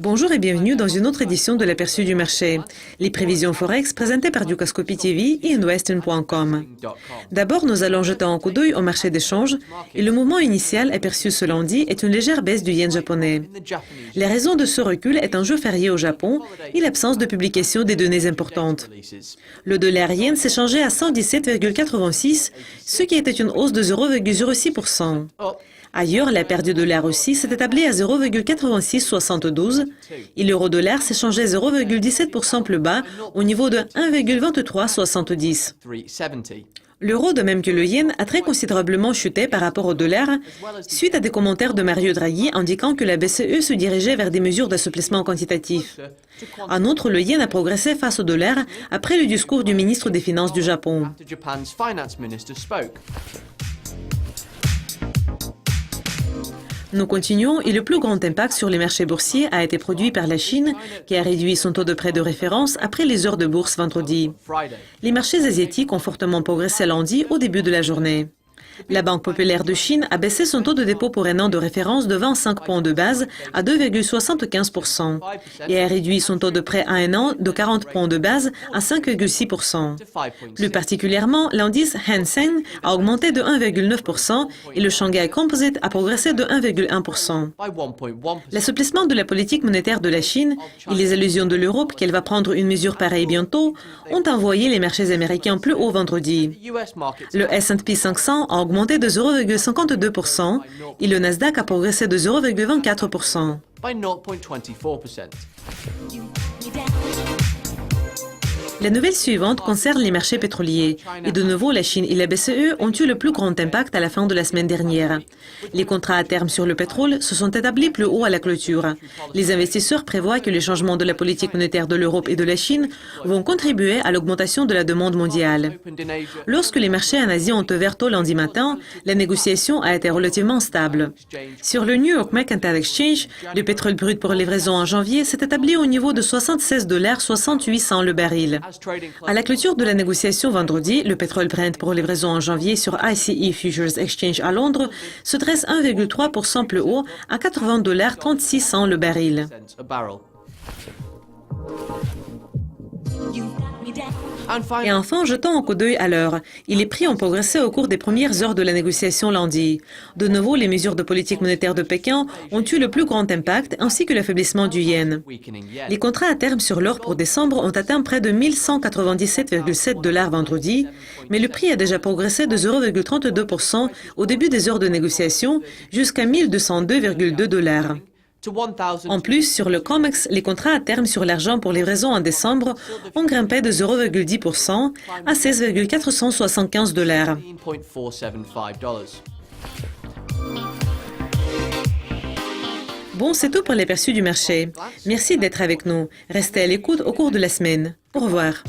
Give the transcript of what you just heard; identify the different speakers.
Speaker 1: Bonjour et bienvenue dans une autre édition de l'Aperçu du marché. Les prévisions Forex présentées par Dukascopy TV et Investing.com. D'abord, nous allons jeter un coup d'œil au marché des changes et le mouvement initial aperçu ce lundi est une légère baisse du yen japonais. La raison de ce recul est un jour férié au Japon et l'absence de publication des données importantes. Le dollar yen s'est changé à 117,86, ce qui était une hausse de 0,06%. Ailleurs, la paire du dollar aussi s'est établie à 0,8672 et l'euro-dollar s'est changé 0,17% plus bas au niveau de 1,2370. L'euro, de même que le yen, a très considérablement chuté par rapport au dollar suite à des commentaires de Mario Draghi indiquant que la BCE se dirigeait vers des mesures d'assouplissement quantitatif. En outre, le yen a progressé face au dollar après le discours du ministre des Finances du Japon. Nous continuons et le plus grand impact sur les marchés boursiers a été produit par la Chine, qui a réduit son taux de prêt de référence après les heures de bourse vendredi. Les marchés asiatiques ont fortement progressé lundi au début de la journée. La Banque populaire de Chine a baissé son taux de dépôt pour un an de référence de 25 points de base à 2,75% et a réduit son taux de prêt à un an de 40 points de base à 5,6%. Plus particulièrement, l'indice Hang Seng a augmenté de 1,9% et le Shanghai Composite a progressé de 1,1%. L'assouplissement de la politique monétaire de la Chine et les allusions de l'Europe qu'elle va prendre une mesure pareille bientôt ont envoyé les marchés américains plus haut vendredi. Le S&P 500 a augmenté de 0,52% et le Nasdaq a progressé de 0,24%. La nouvelle suivante concerne les marchés pétroliers. Et de nouveau, la Chine et la BCE ont eu le plus grand impact à la fin de la semaine dernière. Les contrats à terme sur le pétrole se sont établis plus haut à la clôture. Les investisseurs prévoient que les changements de la politique monétaire de l'Europe et de la Chine vont contribuer à l'augmentation de la demande mondiale. Lorsque les marchés en Asie ont ouvert tôt lundi matin, la négociation a été relativement stable. Sur le New York Mercantile Exchange, le pétrole brut pour livraison en janvier s'est établi au niveau de 76,68 $ le baril. À la clôture de la négociation vendredi, le pétrole Brent pour livraison en janvier sur ICE Futures Exchange à Londres se dresse 1,3% plus haut à 80,36 $ le baril. Et enfin, jetons un coup d'œil à l'heure. Les prix ont progressé au cours des premières heures de la négociation lundi. De nouveau, les mesures de politique monétaire de Pékin ont eu le plus grand impact, ainsi que l'affaiblissement du yen. Les contrats à terme sur l'or pour décembre ont atteint près de 1197,7 $ vendredi, mais le prix a déjà progressé de 0,32% au début des heures de négociation jusqu'à 1202,2 $. En plus, sur le COMEX, les contrats à terme sur l'argent pour livraison en décembre ont grimpé de 0,10% à 16,475 $. Bon, c'est tout pour l'aperçu du marché. Merci d'être avec nous. Restez à l'écoute au cours de la semaine. Au revoir.